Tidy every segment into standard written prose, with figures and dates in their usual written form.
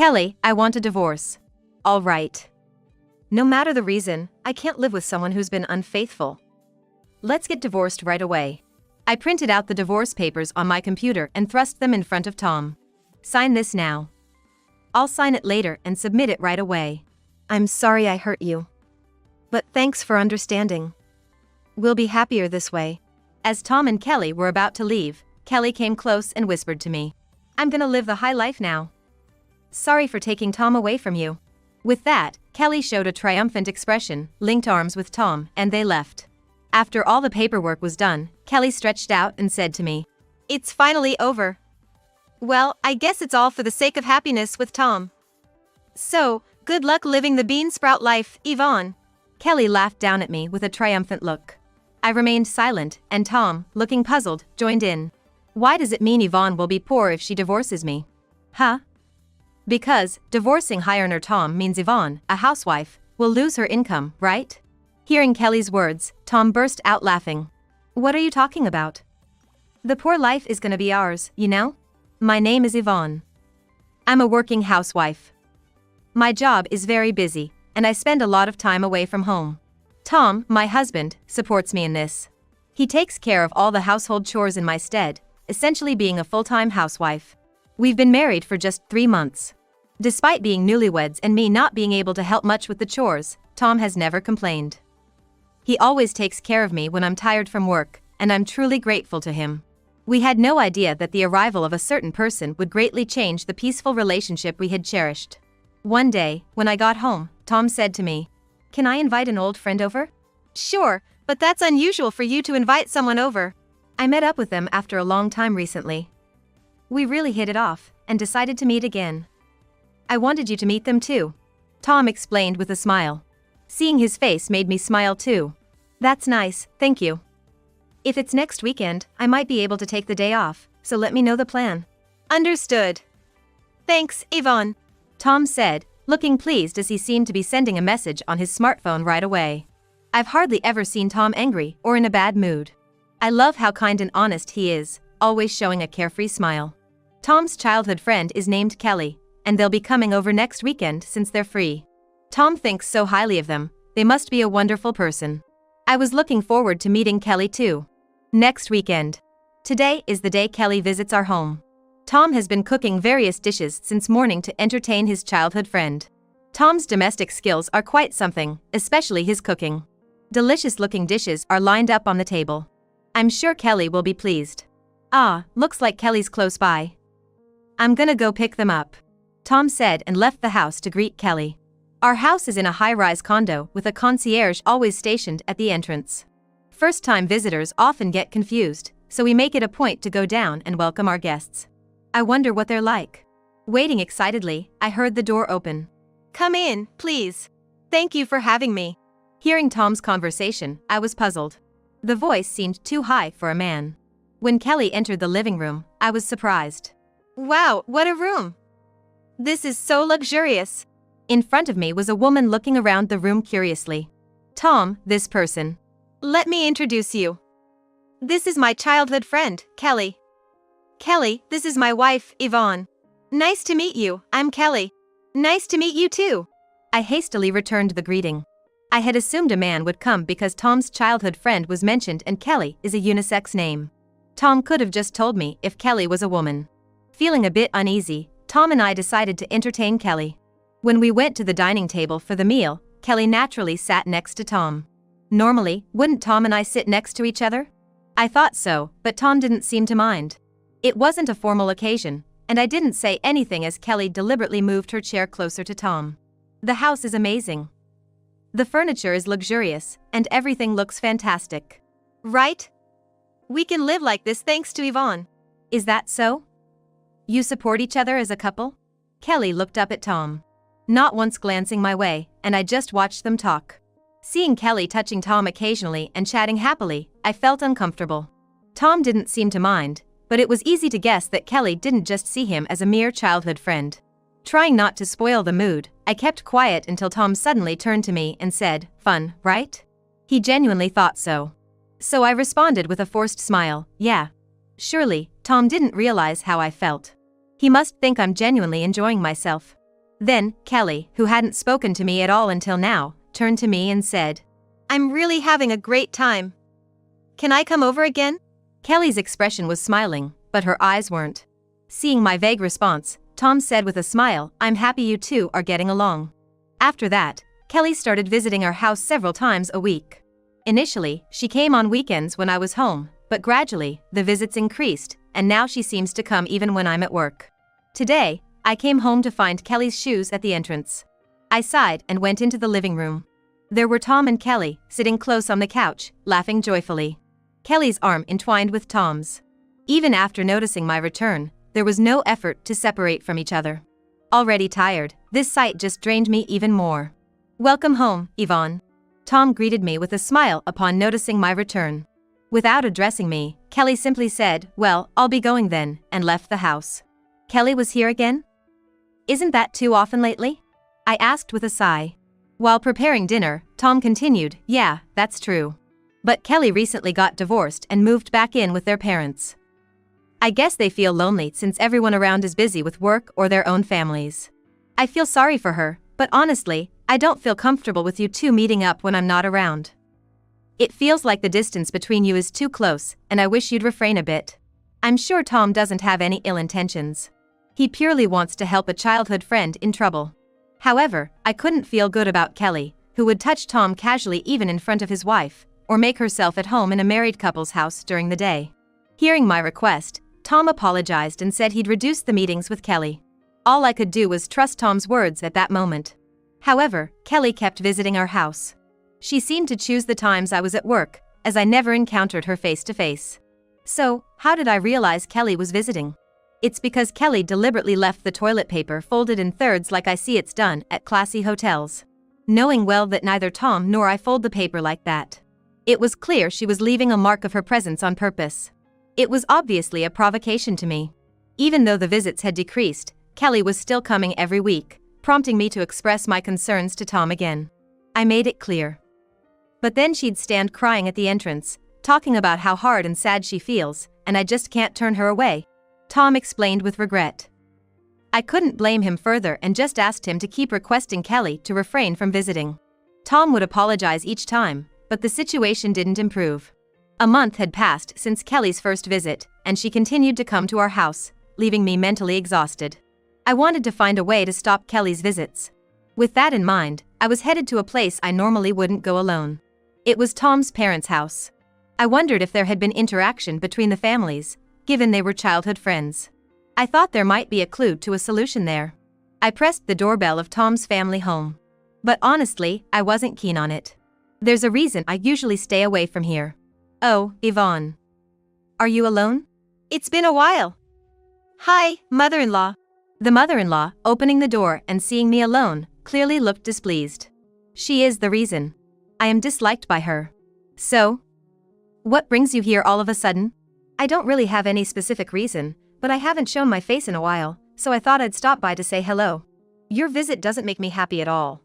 Kelly, I want a divorce. All right. No matter the reason, I can't live with someone who's been unfaithful. Let's get divorced right away. I printed out the divorce papers on my computer and thrust them in front of Tom. Sign this now. I'll sign it later and submit it right away. I'm sorry I hurt you. But thanks for understanding. We'll be happier this way. As Tom and Kelly were about to leave, Kelly came close and whispered to me, I'm gonna live the high life now. Sorry for taking Tom away from you. With that, Kelly showed a triumphant expression, linked arms with Tom, and they left. After all the paperwork was done, Kelly stretched out and said to me, It's finally over. Well, I guess it's all for the sake of happiness with Tom. So, good luck living the bean sprout life, Yvonne. Kelly laughed down at me with a triumphant look. I remained silent, and Tom, looking puzzled, joined in. Why does it mean Yvonne will be poor if she divorces me? Huh? Because, divorcing high-earner Tom means Yvonne, a housewife, will lose her income, right? Hearing Kelly's words, Tom burst out laughing. What are you talking about? The poor life is gonna be ours, you know? My name is Yvonne. I'm a working housewife. My job is very busy, and I spend a lot of time away from home. Tom, my husband, supports me in this. He takes care of all the household chores in my stead, essentially being a full-time housewife. We've been married for just 3 months. Despite being newlyweds and me not being able to help much with the chores, Tom has never complained. He always takes care of me when I'm tired from work, and I'm truly grateful to him. We had no idea that the arrival of a certain person would greatly change the peaceful relationship we had cherished. One day, when I got home, Tom said to me, Can I invite an old friend over? Sure, but that's unusual for you to invite someone over. I met up with them after a long time recently. We really hit it off, and decided to meet again. I wanted you to meet them too. Tom explained with a smile. Seeing his face made me smile too. That's nice, thank you. If it's next weekend, I might be able to take the day off, so let me know the plan. Understood. Thanks, Yvonne. Tom said, looking pleased as he seemed to be sending a message on his smartphone right away. I've hardly ever seen Tom angry or in a bad mood. I love how kind and honest he is, always showing a carefree smile. Tom's childhood friend is named Kelly, and they'll be coming over next weekend since they're free. Tom thinks so highly of them, they must be a wonderful person. I was looking forward to meeting Kelly too. Next weekend. Today is the day Kelly visits our home. Tom has been cooking various dishes since morning to entertain his childhood friend. Tom's domestic skills are quite something, especially his cooking. Delicious-looking dishes are lined up on the table. I'm sure Kelly will be pleased. Ah, looks like Kelly's close by. I'm gonna go pick them up. Tom said and left the house to greet Kelly. Our house is in a high-rise condo with a concierge always stationed at the entrance. First-time visitors often get confused, so we make it a point to go down and welcome our guests. I wonder what they're like. Waiting excitedly, I heard the door open. Come in, please. Thank you for having me. Hearing Tom's conversation, I was puzzled. The voice seemed too high for a man. When Kelly entered the living room, I was surprised. Wow, what a room! This is so luxurious. In front of me was a woman looking around the room curiously. Tom, this person. Let me introduce you. This is my childhood friend, Kelly. Kelly, this is my wife, Yvonne. Nice to meet you, I'm Kelly. Nice to meet you too. I hastily returned the greeting. I had assumed a man would come because Tom's childhood friend was mentioned and Kelly is a unisex name. Tom could have just told me if Kelly was a woman. Feeling a bit uneasy, Tom and I decided to entertain Kelly. When we went to the dining table for the meal, Kelly naturally sat next to Tom. Normally, wouldn't Tom and I sit next to each other? I thought so, but Tom didn't seem to mind. It wasn't a formal occasion, and I didn't say anything as Kelly deliberately moved her chair closer to Tom. The house is amazing. The furniture is luxurious, and everything looks fantastic. Right? We can live like this thanks to Yvonne. Is that so? You support each other as a couple? Kelly looked up at Tom. Not once glancing my way, and I just watched them talk. Seeing Kelly touching Tom occasionally and chatting happily, I felt uncomfortable. Tom didn't seem to mind, but it was easy to guess that Kelly didn't just see him as a mere childhood friend. Trying not to spoil the mood, I kept quiet until Tom suddenly turned to me and said, "Fun, right?" He genuinely thought so. So I responded with a forced smile, "Yeah." Surely, Tom didn't realize how I felt. He must think I'm genuinely enjoying myself. Then, Kelly, who hadn't spoken to me at all until now, turned to me and said, "I'm really having a great time. Can I come over again?" Kelly's expression was smiling, but her eyes weren't. Seeing my vague response, Tom said with a smile, "I'm happy you two are getting along." After that, Kelly started visiting our house several times a week. Initially, she came on weekends when I was home, but gradually, the visits increased, and now she seems to come even when I'm at work. Today, I came home to find Kelly's shoes at the entrance. I sighed and went into the living room. There were Tom and Kelly, sitting close on the couch, laughing joyfully. Kelly's arm entwined with Tom's. Even after noticing my return, there was no effort to separate from each other. Already tired, this sight just drained me even more. "Welcome home, Yvonne." Tom greeted me with a smile upon noticing my return. Without addressing me, Kelly simply said, "Well, I'll be going then," and left the house. Kelly was here again? Isn't that too often lately? I asked with a sigh. While preparing dinner, Tom continued, "Yeah, that's true. But Kelly recently got divorced and moved back in with their parents. I guess they feel lonely since everyone around is busy with work or their own families. I feel sorry for her, but honestly, I don't feel comfortable with you two meeting up when I'm not around. It feels like the distance between you is too close, and I wish you'd refrain a bit." I'm sure Tom doesn't have any ill intentions. He purely wants to help a childhood friend in trouble. However, I couldn't feel good about Kelly, who would touch Tom casually even in front of his wife, or make herself at home in a married couple's house during the day. Hearing my request, Tom apologized and said he'd reduce the meetings with Kelly. All I could do was trust Tom's words at that moment. However, Kelly kept visiting our house. She seemed to choose the times I was at work, as I never encountered her face to face. So, how did I realize Kelly was visiting? It's because Kelly deliberately left the toilet paper folded in thirds like I see it's done at classy hotels. Knowing well that neither Tom nor I fold the paper like that. It was clear she was leaving a mark of her presence on purpose. It was obviously a provocation to me. Even though the visits had decreased, Kelly was still coming every week, prompting me to express my concerns to Tom again. I made it clear. But then she'd stand crying at the entrance, talking about how hard and sad she feels, and I just can't turn her away. Tom explained with regret. I couldn't blame him further and just asked him to keep requesting Kelly to refrain from visiting. Tom would apologize each time, but the situation didn't improve. A month had passed since Kelly's first visit, and she continued to come to our house, leaving me mentally exhausted. I wanted to find a way to stop Kelly's visits. With that in mind, I was headed to a place I normally wouldn't go alone. It was Tom's parents' house. I wondered if there had been interaction between the families, given they were childhood friends. I thought there might be a clue to a solution there. I pressed the doorbell of Tom's family home. But honestly, I wasn't keen on it. There's a reason I usually stay away from here. "Oh, Yvonne. Are you alone? It's been a while." "Hi, mother-in-law." The mother-in-law, opening the door and seeing me alone, clearly looked displeased. She is the reason. I am disliked by her. "So? What brings you here all of a sudden?" "I don't really have any specific reason, but I haven't shown my face in a while, so I thought I'd stop by to say hello. Your visit doesn't make me happy at all.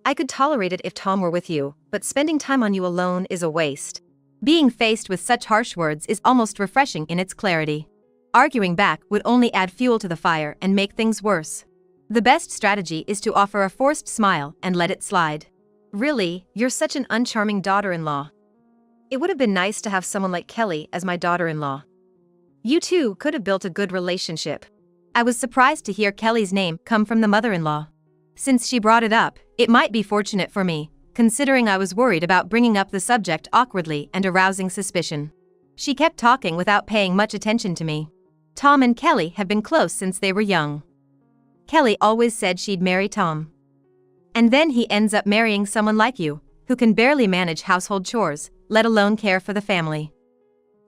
I could tolerate it if Tom were with you, but spending time on you alone is a waste." Being faced with such harsh words is almost refreshing in its clarity. Arguing back would only add fuel to the fire and make things worse. The best strategy is to offer a forced smile and let it slide. "Really, you're such an uncharming daughter-in-law. It would have been nice to have someone like Kelly as my daughter-in-law. You two could have built a good relationship." I was surprised to hear Kelly's name come from the mother-in-law. Since she brought it up, it might be fortunate for me, considering I was worried about bringing up the subject awkwardly and arousing suspicion. She kept talking without paying much attention to me. "Tom and Kelly have been close since they were young. Kelly always said she'd marry Tom. And then he ends up marrying someone like you, who can barely manage household chores, let alone care for the family.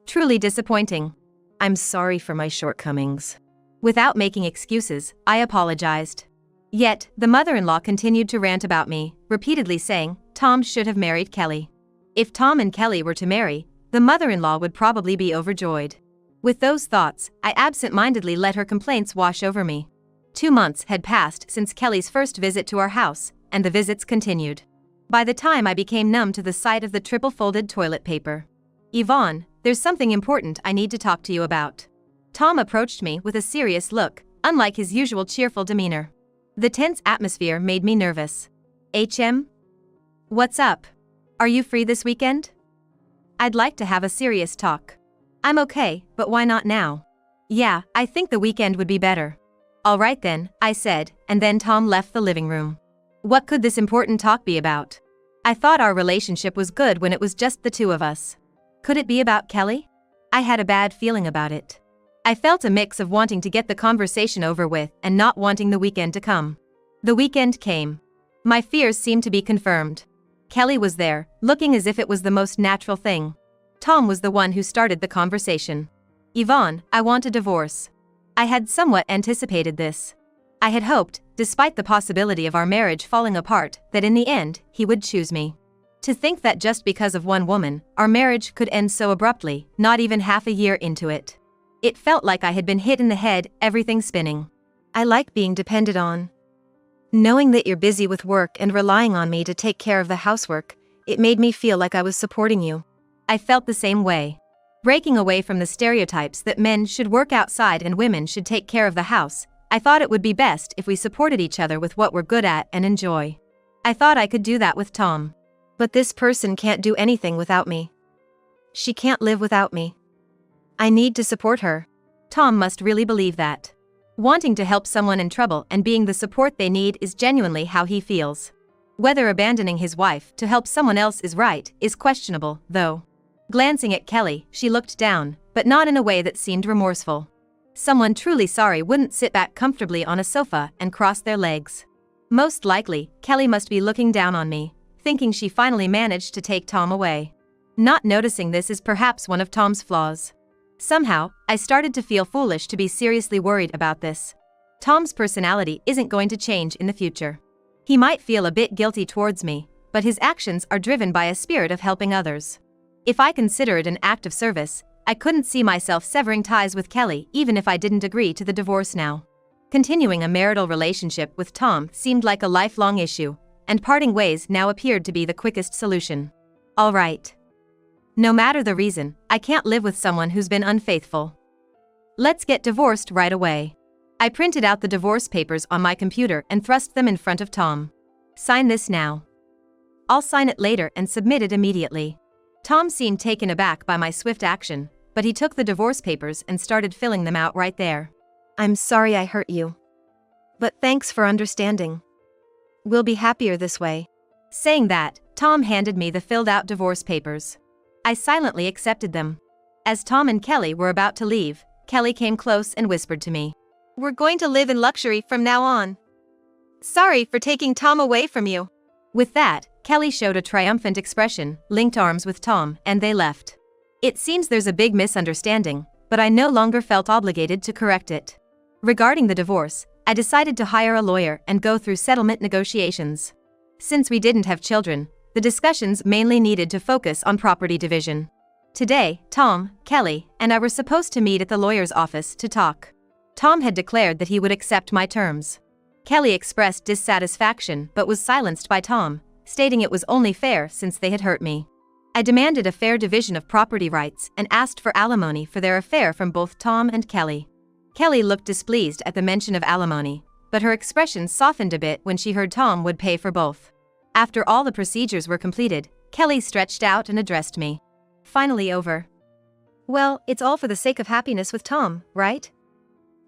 Truly disappointing. I'm sorry for my shortcomings." Without making excuses, I apologized. Yet, the mother-in-law continued to rant about me, repeatedly saying, Tom should have married Kelly. If Tom and Kelly were to marry, the mother-in-law would probably be overjoyed. With those thoughts, I absent-mindedly let her complaints wash over me. 2 months had passed since Kelly's first visit to our house, and the visits continued. By the time I became numb to the sight of the triple-folded toilet paper. "Yvonne, there's something important I need to talk to you about." Tom approached me with a serious look, unlike his usual cheerful demeanor. The tense atmosphere made me nervous. HM? What's up? Are you free this weekend? I'd like to have a serious talk. I'm okay, but why not now? Yeah, I think the weekend would be better. All right then, I said, and then Tom left the living room. What could this important talk be about? I thought our relationship was good when it was just the two of us. Could it be about Kelly? I had a bad feeling about it. I felt a mix of wanting to get the conversation over with and not wanting the weekend to come. The weekend came. My fears seemed to be confirmed. Kelly was there, looking as if it was the most natural thing. Tom was the one who started the conversation. Yvonne, I want a divorce. I had somewhat anticipated this. I had hoped, despite the possibility of our marriage falling apart, that in the end, he would choose me. To think that just because of one woman, our marriage could end so abruptly, not even half a year into it. It felt like I had been hit in the head, everything spinning. I like being depended on. Knowing that you're busy with work and relying on me to take care of the housework, it made me feel like I was supporting you. I felt the same way. Breaking away from the stereotypes that men should work outside and women should take care of the house, I thought it would be best if we supported each other with what we're good at and enjoy. I thought I could do that with Tom. But this person can't do anything without me. She can't live without me. I need to support her. Tom must really believe that. Wanting to help someone in trouble and being the support they need is genuinely how he feels. Whether abandoning his wife to help someone else is right is questionable, though. Glancing at Kelly, she looked down, but not in a way that seemed remorseful. Someone truly sorry wouldn't sit back comfortably on a sofa and cross their legs. Most likely, Kelly must be looking down on me, thinking she finally managed to take Tom away. Not noticing this is perhaps one of Tom's flaws. Somehow, I started to feel foolish to be seriously worried about this. Tom's personality isn't going to change in the future. He might feel a bit guilty towards me, but his actions are driven by a spirit of helping others. If I consider it an act of service, I couldn't see myself severing ties with Kelly even if I didn't agree to the divorce now. Continuing a marital relationship with Tom seemed like a lifelong issue, and parting ways now appeared to be the quickest solution. All right. No matter the reason, I can't live with someone who's been unfaithful. Let's get divorced right away. I printed out the divorce papers on my computer and thrust them in front of Tom. Sign this now. I'll sign it later and submit it immediately. Tom seemed taken aback by my swift action, but he took the divorce papers and started filling them out right there. I'm sorry I hurt you. But thanks for understanding. We'll be happier this way. Saying that, Tom handed me the filled-out divorce papers. I silently accepted them. As Tom and Kelly were about to leave, Kelly came close and whispered to me. We're going to live in luxury from now on. Sorry for taking Tom away from you. With that, Kelly showed a triumphant expression, linked arms with Tom, and they left. It seems there's a big misunderstanding, but I no longer felt obligated to correct it. Regarding the divorce, I decided to hire a lawyer and go through settlement negotiations. Since we didn't have children, the discussions mainly needed to focus on property division. Today, Tom, Kelly, and I were supposed to meet at the lawyer's office to talk. Tom had declared that he would accept my terms. Kelly expressed dissatisfaction but was silenced by Tom, stating it was only fair since they had hurt me. I demanded a fair division of property rights and asked for alimony for their affair from both Tom and Kelly. Kelly looked displeased at the mention of alimony, but her expression softened a bit when she heard Tom would pay for both. After all the procedures were completed, Kelly stretched out and addressed me. Finally over. Well, it's all for the sake of happiness with Tom, right?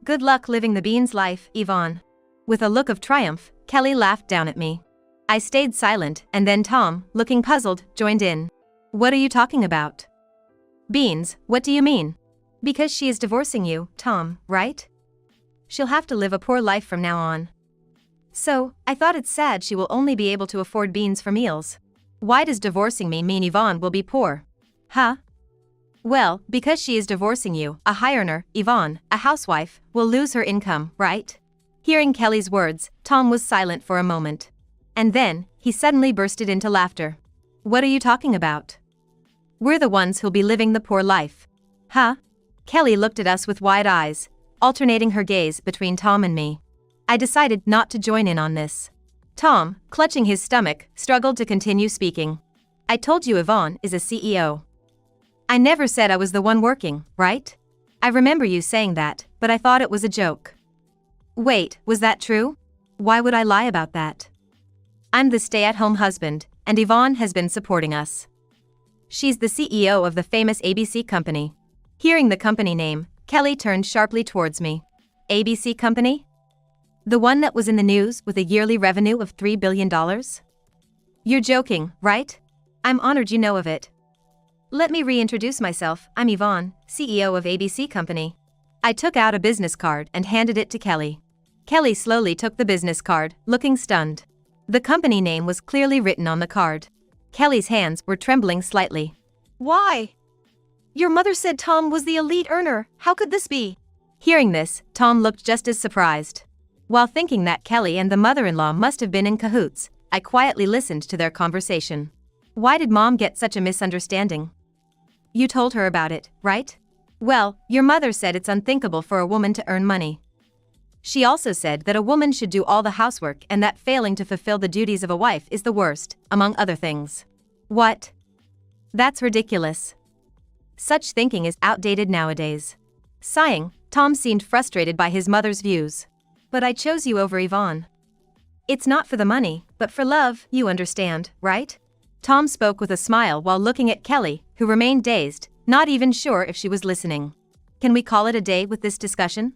Good luck living the beans life, Yvonne. With a look of triumph, Kelly laughed down at me. I stayed silent, and then Tom, looking puzzled, joined in. What are you talking about? Beans, what do you mean? Because she is divorcing you, Tom, right? She'll have to live a poor life from now on. So, I thought it's sad she will only be able to afford beans for meals. Why does divorcing me mean Yvonne will be poor? Huh? Well, because she is divorcing you, a high earner, Yvonne, a housewife, will lose her income, right? Hearing Kelly's words, Tom was silent for a moment. And then, he suddenly bursted into laughter. What are you talking about? We're the ones who'll be living the poor life. Huh? Kelly looked at us with wide eyes, alternating her gaze between Tom and me. I decided not to join in on this. Tom, clutching his stomach, struggled to continue speaking. I told you Yvonne is a CEO. I never said I was the one working, right? I remember you saying that, but I thought it was a joke. Wait, was that true? Why would I lie about that? I'm the stay-at-home husband, and Yvonne has been supporting us. She's the CEO of the famous ABC company. Hearing the company name, Kelly turned sharply towards me. ABC company? The one that was in the news with a yearly revenue of $3 billion? You're joking, right? I'm honored you know of it. Let me reintroduce myself. I'm Yvonne, CEO of ABC company. I took out a business card and handed it to Kelly. Kelly slowly took the business card, looking stunned. The company name was clearly written on the card. Kelly's hands were trembling slightly. Why? Your mother said Tom was the elite earner. How could this be? Hearing this, Tom looked just as surprised. While thinking that Kelly and the mother-in-law must have been in cahoots, I quietly listened to their conversation. Why did Mom get such a misunderstanding? You told her about it, right? Well, your mother said it's unthinkable for a woman to earn money. She also said that a woman should do all the housework and that failing to fulfill the duties of a wife is the worst, among other things. What? That's ridiculous. Such thinking is outdated nowadays. Sighing, Tom seemed frustrated by his mother's views. But I chose you over Yvonne. It's not for the money, but for love, you understand, right? Tom spoke with a smile while looking at Kelly, who remained dazed, not even sure if she was listening. Can we call it a day with this discussion?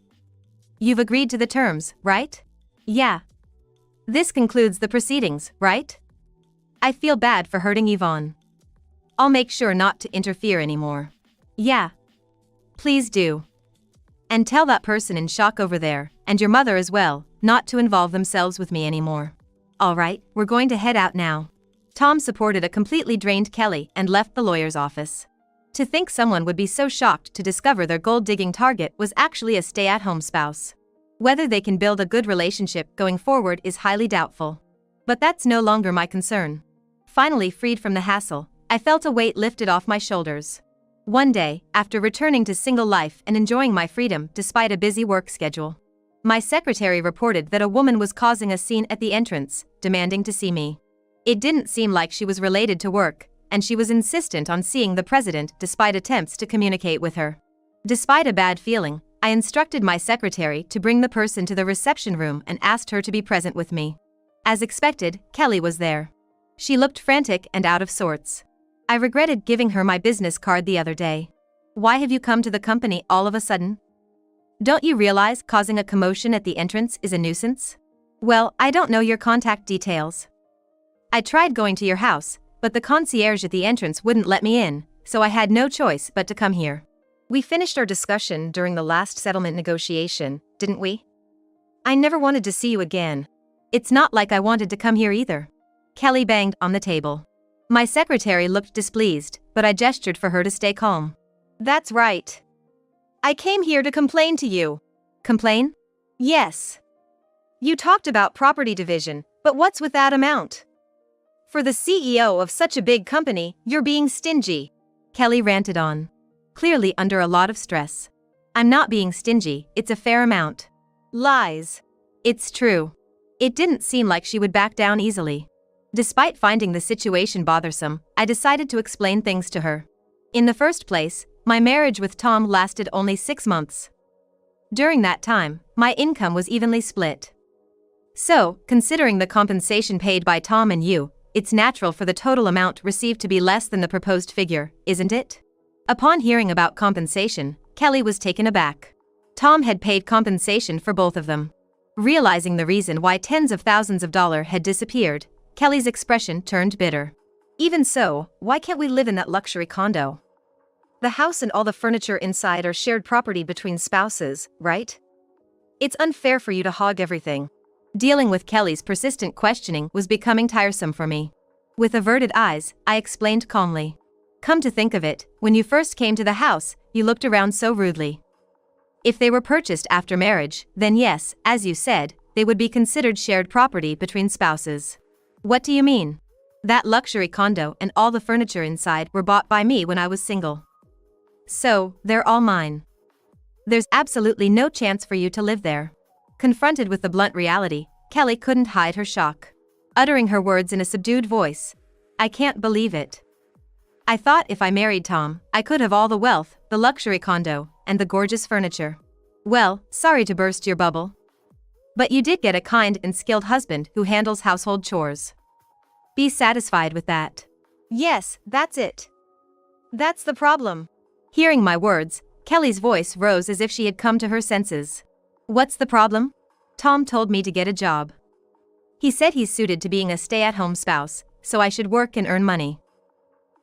You've agreed to the terms, right? Yeah. This concludes the proceedings, right? I feel bad for hurting Yvonne. I'll make sure not to interfere anymore. Yeah. Please do. And tell that person in shock over there, and your mother as well, not to involve themselves with me anymore. All right, we're going to head out now. Tom supported a completely drained Kelly and left the lawyer's office. To think someone would be so shocked to discover their gold-digging target was actually a stay-at-home spouse. Whether they can build a good relationship going forward is highly doubtful. But that's no longer my concern. Finally freed from the hassle, I felt a weight lifted off my shoulders. One day, after returning to single life and enjoying my freedom despite a busy work schedule, my secretary reported that a woman was causing a scene at the entrance, demanding to see me. It didn't seem like she was related to work, and she was insistent on seeing the president despite attempts to communicate with her. Despite a bad feeling, I instructed my secretary to bring the person to the reception room and asked her to be present with me. As expected, Kelly was there. She looked frantic and out of sorts. I regretted giving her my business card the other day. Why have you come to the company all of a sudden? Don't you realize causing a commotion at the entrance is a nuisance? Well, I don't know your contact details. I tried going to your house, but the concierge at the entrance wouldn't let me in, so I had no choice but to come here. We finished our discussion during the last settlement negotiation, didn't we? I never wanted to see you again. It's not like I wanted to come here either. Kelly banged on the table. My secretary looked displeased, but I gestured for her to stay calm. That's right. I came here to complain to you. Complain? Yes. You talked about property division, but what's with that amount? For the CEO of such a big company, you're being stingy. Kelly ranted on, clearly under a lot of stress. I'm not being stingy, it's a fair amount. Lies. It's true. It didn't seem like she would back down easily. Despite finding the situation bothersome, I decided to explain things to her. In the first place, my marriage with Tom lasted only 6 months. During that time, my income was evenly split. So, considering the compensation paid by Tom and you, it's natural for the total amount received to be less than the proposed figure, isn't it? Upon hearing about compensation, Kelly was taken aback. Tom had paid compensation for both of them. Realizing the reason why tens of thousands of dollars had disappeared, Kelly's expression turned bitter. Even so, why can't we live in that luxury condo? The house and all the furniture inside are shared property between spouses, right? It's unfair for you to hog everything. Dealing with Kelly's persistent questioning was becoming tiresome for me. With averted eyes, I explained calmly. Come to think of it, when you first came to the house, you looked around so rudely. If they were purchased after marriage, then yes, as you said, they would be considered shared property between spouses. What do you mean? That luxury condo and all the furniture inside were bought by me when I was single. So, they're all mine. There's absolutely no chance for you to live there. Confronted with the blunt reality, Kelly couldn't hide her shock. Uttering her words in a subdued voice, I can't believe it. I thought if I married Tom, I could have all the wealth, the luxury condo, and the gorgeous furniture. Well, sorry to burst your bubble. But you did get a kind and skilled husband who handles household chores. Be satisfied with that. Yes, that's it. That's the problem. Hearing my words, Kelly's voice rose as if she had come to her senses. What's the problem? Tom told me to get a job. He said he's suited to being a stay-at-home spouse, so I should work and earn money.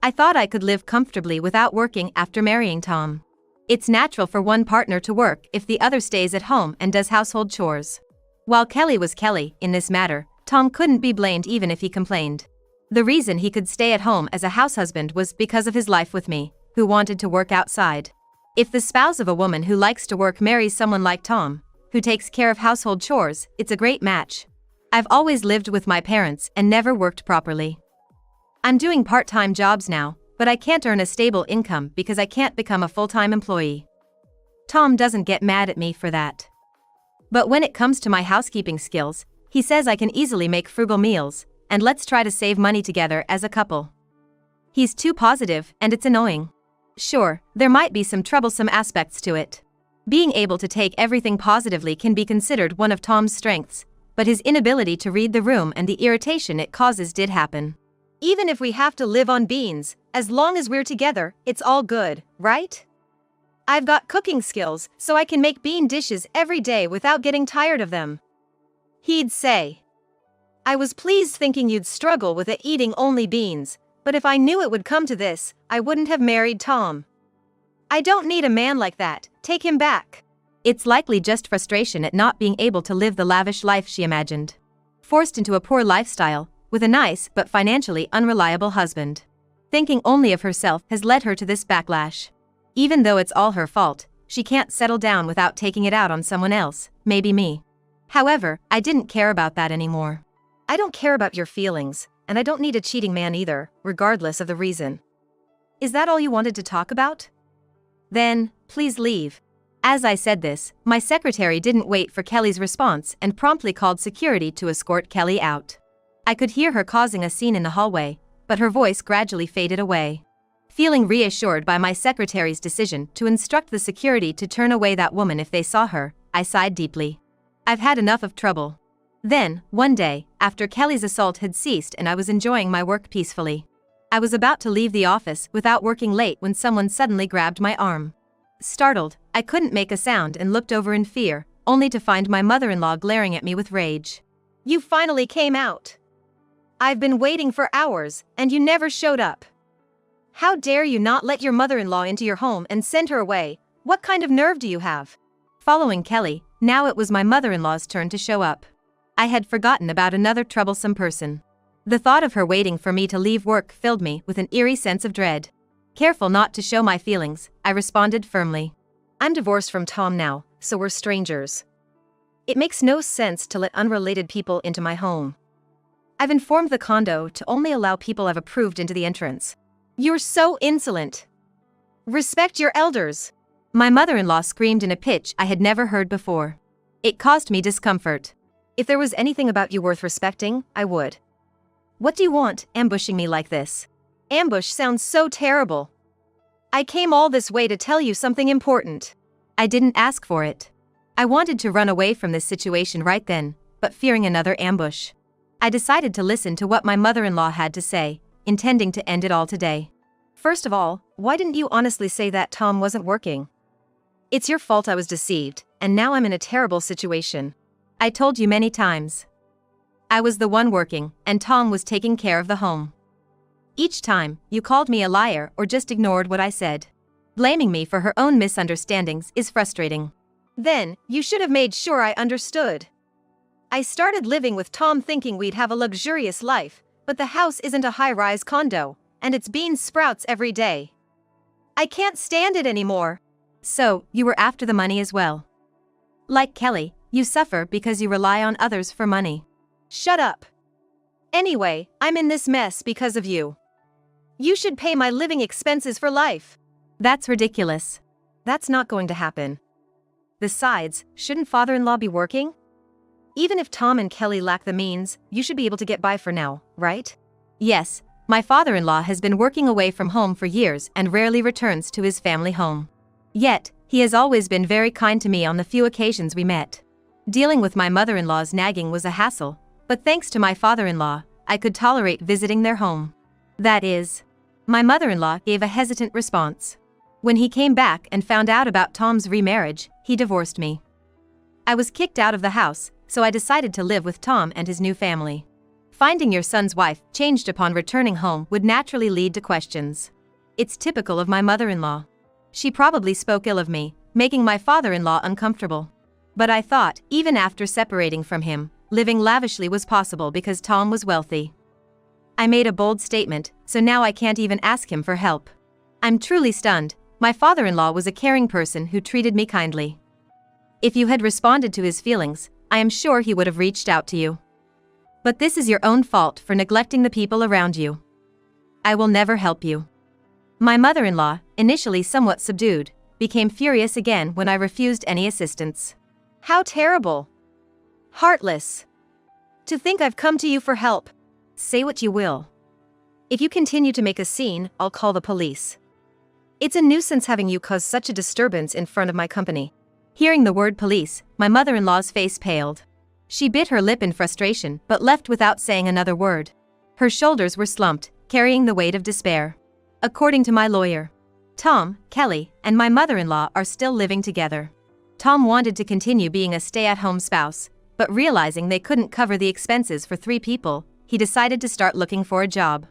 I thought I could live comfortably without working after marrying Tom. It's natural for one partner to work if the other stays at home and does household chores. While Kelly was Kelly in this matter, Tom couldn't be blamed even if he complained. The reason he could stay at home as a house husband was because of his life with me, who wanted to work outside. If the spouse of a woman who likes to work marries someone like Tom, who takes care of household chores, it's a great match. I've always lived with my parents and never worked properly. I'm doing part-time jobs now, but I can't earn a stable income because I can't become a full-time employee. Tom doesn't get mad at me for that. But when it comes to my housekeeping skills, he says I can easily make frugal meals, and let's try to save money together as a couple. He's too positive, and it's annoying. Sure, there might be some troublesome aspects to it. Being able to take everything positively can be considered one of Tom's strengths, but his inability to read the room and the irritation it causes did happen. Even if we have to live on beans, as long as we're together, it's all good, right? I've got cooking skills, so I can make bean dishes every day without getting tired of them. He'd say. I was pleased thinking you'd struggle with eating only beans, but if I knew it would come to this, I wouldn't have married Tom. I don't need a man like that, take him back. It's likely just frustration at not being able to live the lavish life she imagined. Forced into a poor lifestyle, with a nice but financially unreliable husband. Thinking only of herself has led her to this backlash. Even though it's all her fault, she can't settle down without taking it out on someone else, maybe me. However, I didn't care about that anymore. I don't care about your feelings, and I don't need a cheating man either, regardless of the reason. Is that all you wanted to talk about? Then, please leave. As I said this, my secretary didn't wait for Kelly's response and promptly called security to escort Kelly out. I could hear her causing a scene in the hallway, but her voice gradually faded away. Feeling reassured by my secretary's decision to instruct the security to turn away that woman if they saw her, I sighed deeply. I've had enough of trouble. Then, one day, after Kelly's assault had ceased and I was enjoying my work peacefully, I was about to leave the office without working late when someone suddenly grabbed my arm. Startled, I couldn't make a sound and looked over in fear, only to find my mother-in-law glaring at me with rage. You finally came out. I've been waiting for hours, and you never showed up. How dare you not let your mother-in-law into your home and send her away? What kind of nerve do you have? Following Kelly, now it was my mother-in-law's turn to show up. I had forgotten about another troublesome person. The thought of her waiting for me to leave work filled me with an eerie sense of dread. Careful not to show my feelings, I responded firmly. I'm divorced from Tom now, so we're strangers. It makes no sense to let unrelated people into my home. I've informed the condo to only allow people I've approved into the entrance. You're so insolent. Respect your elders. My mother-in-law screamed in a pitch I had never heard before. It caused me discomfort. If there was anything about you worth respecting, I would. What do you want, ambushing me like this? Ambush sounds so terrible. I came all this way to tell you something important. I didn't ask for it. I wanted to run away from this situation right then, but fearing another ambush, I decided to listen to what my mother-in-law had to say, intending to end it all today. First of all, why didn't you honestly say that Tom wasn't working? It's your fault I was deceived, and now I'm in a terrible situation. I told you many times. I was the one working, and Tom was taking care of the home. Each time, you called me a liar or just ignored what I said. Blaming me for her own misunderstandings is frustrating. Then, you should have made sure I understood. I started living with Tom thinking we'd have a luxurious life, but the house isn't a high-rise condo, and it's bean sprouts every day. I can't stand it anymore. So, you were after the money as well. Like Kelly, you suffer because you rely on others for money. Shut up. Anyway, I'm in this mess because of you. You should pay my living expenses for life. That's ridiculous. That's not going to happen. Besides, shouldn't father-in-law be working? Even if Tom and Kelly lack the means, you should be able to get by for now, right? Yes, my father-in-law has been working away from home for years and rarely returns to his family home. Yet, he has always been very kind to me on the few occasions we met. Dealing with my mother-in-law's nagging was a hassle, but thanks to my father-in-law, I could tolerate visiting their home. That is, my mother-in-law gave a hesitant response. When he came back and found out about Tom's remarriage, he divorced me. I was kicked out of the house, so I decided to live with Tom and his new family. Finding your son's wife changed upon returning home would naturally lead to questions. It's typical of my mother-in-law. She probably spoke ill of me, making my father-in-law uncomfortable. But I thought, even after separating from him, living lavishly was possible because Tom was wealthy. I made a bold statement, so now I can't even ask him for help. I'm truly stunned. My father-in-law was a caring person who treated me kindly. If you had responded to his feelings, I am sure he would have reached out to you. But this is your own fault for neglecting the people around you. I will never help you. My mother-in-law, initially somewhat subdued, became furious again when I refused any assistance. How terrible. Heartless. To think I've come to you for help. Say what you will. If you continue to make a scene, I'll call the police. It's a nuisance having you cause such a disturbance in front of my company. Hearing the word police, my mother-in-law's face paled. She bit her lip in frustration but left without saying another word. Her shoulders were slumped, carrying the weight of despair. According to my lawyer, Tom, Kelly, and my mother-in-law are still living together. Tom wanted to continue being a stay-at-home spouse, but realizing they couldn't cover the expenses for 3 people, he decided to start looking for a job.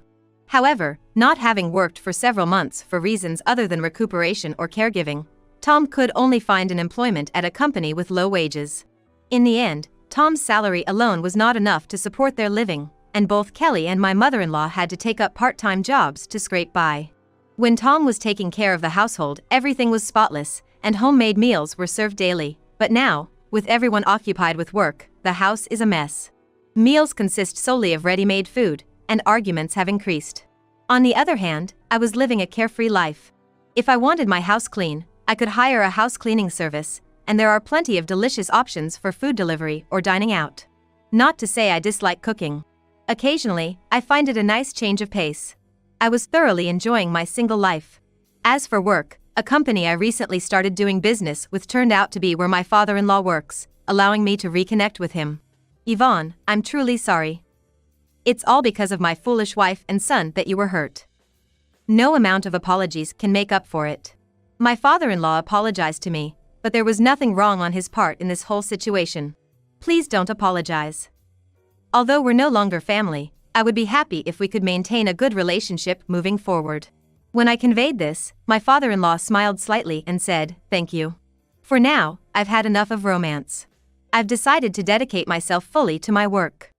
However, not having worked for several months for reasons other than recuperation or caregiving, Tom could only find an employment at a company with low wages. In the end, Tom's salary alone was not enough to support their living, and both Kelly and my mother-in-law had to take up part-time jobs to scrape by. When Tom was taking care of the household, everything was spotless, and homemade meals were served daily, but now, with everyone occupied with work, the house is a mess. Meals consist solely of ready-made food, and arguments have increased. On the other hand, I was living a carefree life. If I wanted my house clean, I could hire a house cleaning service, and there are plenty of delicious options for food delivery or dining out. Not to say I dislike cooking. Occasionally, I find it a nice change of pace. I was thoroughly enjoying my single life. As for work, a company I recently started doing business with turned out to be where my father-in-law works, allowing me to reconnect with him. Yvonne, I'm truly sorry. It's all because of my foolish wife and son that you were hurt. No amount of apologies can make up for it. My father-in-law apologized to me, but there was nothing wrong on his part in this whole situation. Please don't apologize. Although we're no longer family, I would be happy if we could maintain a good relationship moving forward. When I conveyed this, my father-in-law smiled slightly and said, "Thank you. For now, I've had enough of romance. I've decided to dedicate myself fully to my work."